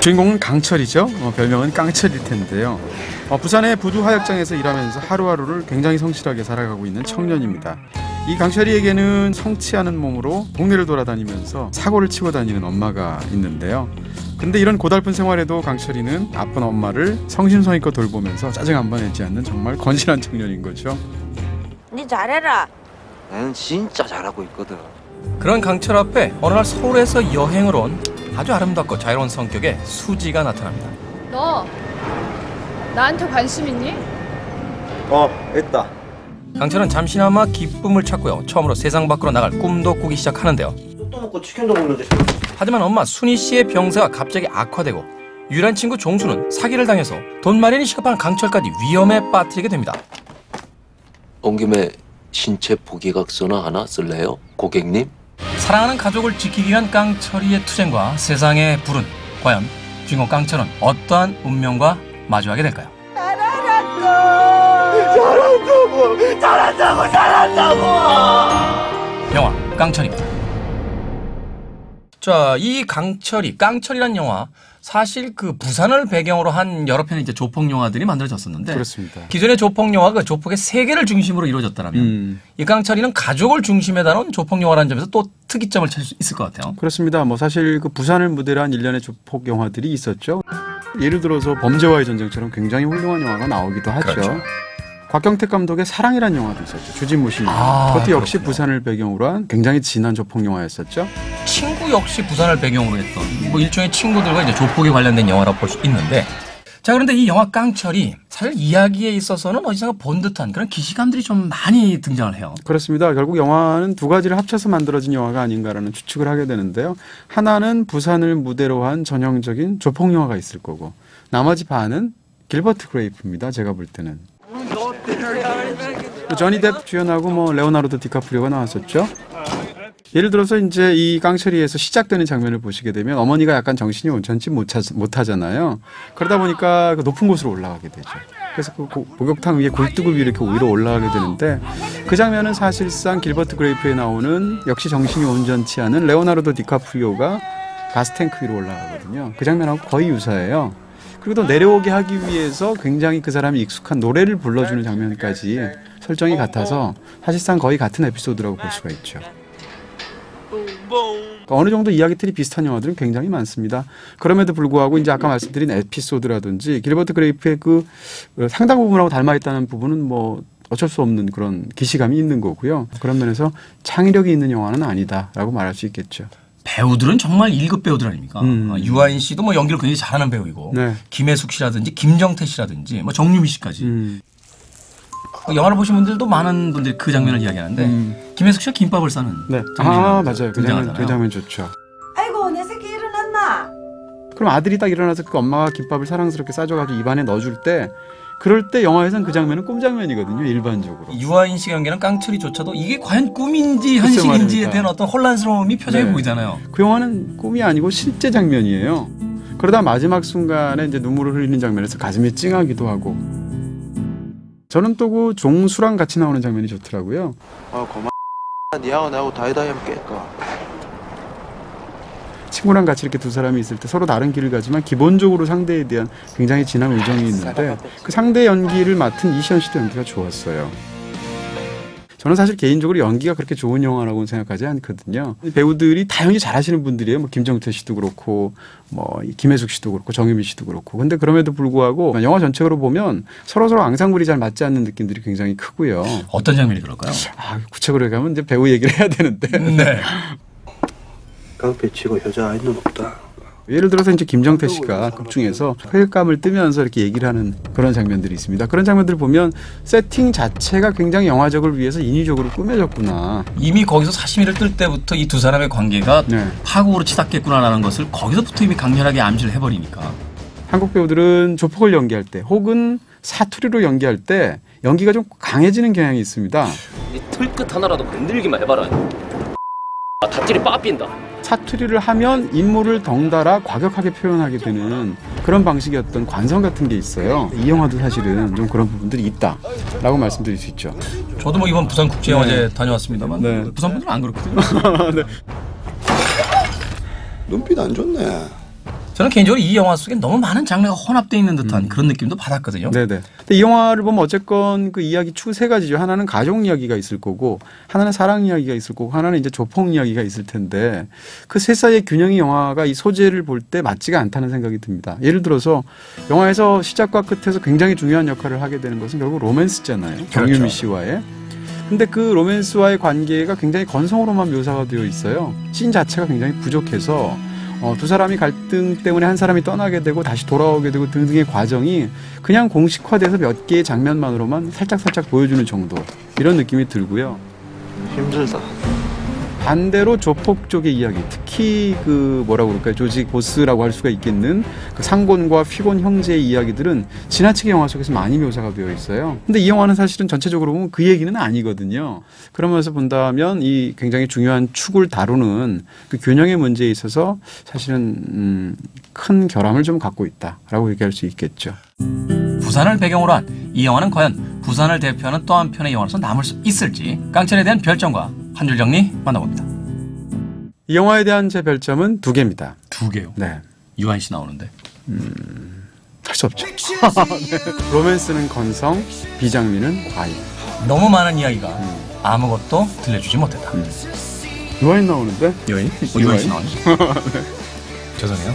주인공은 강철이죠. 별명은 깡철일 텐데요. 부산의 부두 화약장에서 일하면서 하루하루를 굉장히 성실하게 살아가고 있는 청년입니다. 이 강철이에게는 성치 않은 몸으로 동네를 돌아다니면서 사고를 치고 다니는 엄마가 있는데요. 근데 이런 고달픈 생활에도 강철이는 아픈 엄마를 성심성의껏 돌보면서 짜증 한 번 내지 않는 정말 건실한 청년인 거죠. 니 잘해라. 나는 진짜 잘하고 있거든. 그런 강철 앞에 어느 날 서울에서 여행을 온 아주 아름답고 자유로운 성격의 수지가 나타납니다. 너 나한테 관심 있니? 있다. 강철은 잠시나마 기쁨을 찾고요. 처음으로 세상 밖으로 나갈 꿈도 꾸기 시작하는데요. 또 먹고 치킨도 먹는데. 하지만 엄마 순희 씨의 병세가 갑자기 악화되고 유일한 친구 종수는 사기를 당해서 돈 마련이 시급한 강철까지 위험에 빠뜨리게 됩니다. 온 김에 신체 포기각서나 하나 쓸래요, 고객님? 사랑하는 가족을 지키기 위한 깡철이의 투쟁과 세상의 불운, 과연 주인공 깡철은 어떠한 운명과 마주하게 될까요? 잘한다고! 영화 깡철입니다. 자, 이 깡철이란 영화 사실 그 부산을 배경으로 한 여러 편의 이제 조폭 영화들이 만들어졌었는데 그렇습니다. 기존의 조폭 영화가 조폭의 세계를 중심으로 이루어졌다면 이 깡철이는 가족을 중심에 다룬 조폭 영화라는 점에서 또 특이점을 찾을 수 있을 것 같아요. 그렇습니다. 사실 그 부산을 무대로 한 일련의 조폭 영화들이 있었죠. 예를 들어서 범죄와의 전쟁처럼 굉장히 훌륭한 영화가 나오기도 하죠. 그렇죠. 곽경택 감독의 사랑이라는 영화도 있었죠. 주진모 씨. 그것도 역시 그렇군요. 부산을 배경으로 한 굉장히 진한 조폭 영화였었죠. 친구 역시 부산을 배경으로 했던 일종의 친구들과 이제 조폭에 관련된 영화라고 볼 수 있는데, 자, 그런데 이 영화 깡철이 사실 이야기에 있어서는 어디선가 본 듯한 그런 기시감들이 좀 많이 등장을 해요. 그렇습니다. 결국 영화는 두 가지를 합쳐서 만들어진 영화가 아닌가라는 추측을 하게 되는데요. 하나는 부산을 무대로 한 전형적인 조폭 영화가 있을 거고, 나머지 반은 길버트 그레이프입니다. 제가 볼 때는. 조니 뎁 주연하고 레오나르도 디카프리오가 나왔었죠. 예를 들어서 이제 이 깡철이에서 시작되는 장면을 보시게 되면 어머니가 약간 정신이 온전치 못하잖아요. 그러다 보니까 그 높은 곳으로 올라가게 되죠. 그래서 그 목욕탕 위에 굴뚝을 이렇게 위로 올라가게 되는데, 그 장면은 사실상 길버트 그레이프에 나오는 역시 정신이 온전치 않은 레오나르도 디카프리오가 가스탱크 위로 올라가거든요. 그 장면하고 거의 유사해요. 그리고 또 내려오게 하기 위해서 굉장히 그 사람이 익숙한 노래를 불러주는 장면까지 설정이 같아서 사실상 거의 같은 에피소드라고 볼 수가 있죠. 어느 정도 이야기 틀이 비슷한 영화들은 굉장히 많습니다. 그럼에도 불구하고 이제 아까 말씀드린 에피소드라든지 길버트 그레이프의 그 상당 부분하고 닮아있다는 부분은 어쩔 수 없는 그런 기시감이 있는 거고요. 그런 면에서 창의력이 있는 영화는 아니다라고 말할 수 있겠죠. 배우들은 정말 1급 배우들 아닙니까? 유아인 씨도 연기를 굉장히 잘하는 배우이고, 네. 김혜숙 씨라든지 김정태 씨라든지 정유미 씨까지. 영화를 보신 분들도 많은 분들이 그 장면을 이야기하는데 김혜숙 씨가 김밥을 싸는 장면이 맞아요. 그 장면 좋죠. 아이고 내 새끼 일어났나? 그럼 아들이 딱 일어나서 그 엄마가 김밥을 사랑스럽게 싸줘가지고 입안에 넣어줄 때, 그럴 때 영화에선 그 장면은 꿈 장면이거든요. 일반적으로. 유아인 씨가 연기하는 깡철이조차도 이게 과연 꿈인지 글쎄 현실인지에 말입니다. 대한 어떤 혼란스러움이 표정이 네. 보이잖아요. 그 영화는 꿈이 아니고 실제 장면이에요. 그러다 마지막 순간에 이제 눈물을 흘리는 장면에서 가슴이 찡하기도 하고. 저는 또 그 종수랑 같이 나오는 장면이 좋더라고요. 고마. 니하고 나하고 다이다이 하면 깰까? 친구랑 같이 이렇게 두 사람이 있을 때 서로 다른 길을 가지만 기본적으로 상대에 대한 굉장히 진한 우정이 있는데, 그 상대 연기를 맡은 이시연 씨도 연기가 좋았어요. 저는 사실 개인적으로 연기가 그렇게 좋은 영화라고는 생각하지 않거든요. 배우들이 다 연기 잘하시는 분들이에요. 김정태 씨도 그렇고, 김혜숙 씨도 그렇고, 정유미 씨도 그렇고. 근데 그럼에도 불구하고 영화 전체로 보면 서로 앙상블이 잘 맞지 않는 느낌들이 굉장히 크고요. 어떤 장면이 그럴까요? 구체적으로 가면 이제 배우 얘기를 해야 되는데. 네. 깡패 치고 여자 아이는 없다. 예를 들어서 이제 김정태 씨가 극 중에서 회감을 뜨면서 이렇게 얘기를 하는 그런 장면들이 있습니다. 그런 장면들을 보면 세팅 자체가 굉장히 영화적을 위해서 인위적으로 꾸며졌구나. 이미 거기서 사시미를 뜰 때부터 이 두 사람의 관계가 네. 파국으로 치닫겠구나라는 것을 거기서부터 이미 강렬하게 암시를 해버리니까. 한국 배우들은 조폭을 연기할 때 혹은 사투리로 연기할 때 연기가 좀 강해지는 경향이 있습니다. 이 털끝 하나라도 건들기만 해봐라. 닷질이 빠빈다. 사투리를 하면 인물을 덩달아 과격하게 표현하게 되는 그런 방식의 어떤 관성 같은 게 있어요. 이 영화도 사실은 좀 그런 부분들이 있다라고 말씀드릴 수 있죠. 저도 이번 부산국제영화제 다녀왔습니다만 네. 부산 분들은 안 그렇거든요. 네. 눈빛 안 좋네. 저는 개인적으로 이 영화 속에 너무 많은 장르가 혼합되어 있는 듯한 그런 느낌도 받았거든요. 네네. 근데 이 영화를 보면 어쨌건 그 이야기 축 세 가지죠. 하나는 가족 이야기가 있을 거고, 하나는 사랑 이야기가 있을 거고, 하나는 이제 조폭 이야기가 있을 텐데 그 세 사이의 균형이 영화가 이 소재를 볼 때 맞지가 않다는 생각이 듭니다. 예를 들어서 영화에서 시작과 끝에서 굉장히 중요한 역할을 하게 되는 것은 결국 로맨스잖아요. 정유미 씨와의. 근데 그 로맨스와의 관계가 굉장히 건성으로만 묘사가 되어 있어요. 씬 자체가 굉장히 부족해서 두 사람이 갈등 때문에 한 사람이 떠나게 되고 다시 돌아오게 되고 등등의 과정이 그냥 공식화돼서 몇 개의 장면만으로만 살짝살짝 보여주는 정도, 이런 느낌이 들고요. 힘들다. 반대로 조폭 쪽의 이야기, 특히 그 뭐라고 그럴까요, 조직 보스라고 할 수가 있겠는 그 상곤과 휘곤 형제의 이야기들은 지나치게 영화 속에서 많이 묘사가 되어 있어요. 근데 이 영화는 사실은 전체적으로 보면 그 얘기는 아니거든요. 그러면서 본다면 이 굉장히 중요한 축을 다루는 그 균형의 문제에 있어서 사실은 큰 결함을 좀 갖고 있다라고 얘기할 수 있겠죠. 부산을 배경으로 한 이 영화는 과연 부산을 대표하는 또 한 편의 영화로서 남을 수 있을지, 깡철에 대한 별점과 한 줄 정리 만나봅니다. 이 영화에 대한 제 별점은 2개입니다. 2개요? 네. 유한 씨 나오는데. 할 수 없죠. 네. 로맨스는 건성, 비장미는 과일. 너무 많은 이야기가 아무것도 들려주지 못했다. 유아인 나오는데? 유한 씨 나오네. 죄송해요.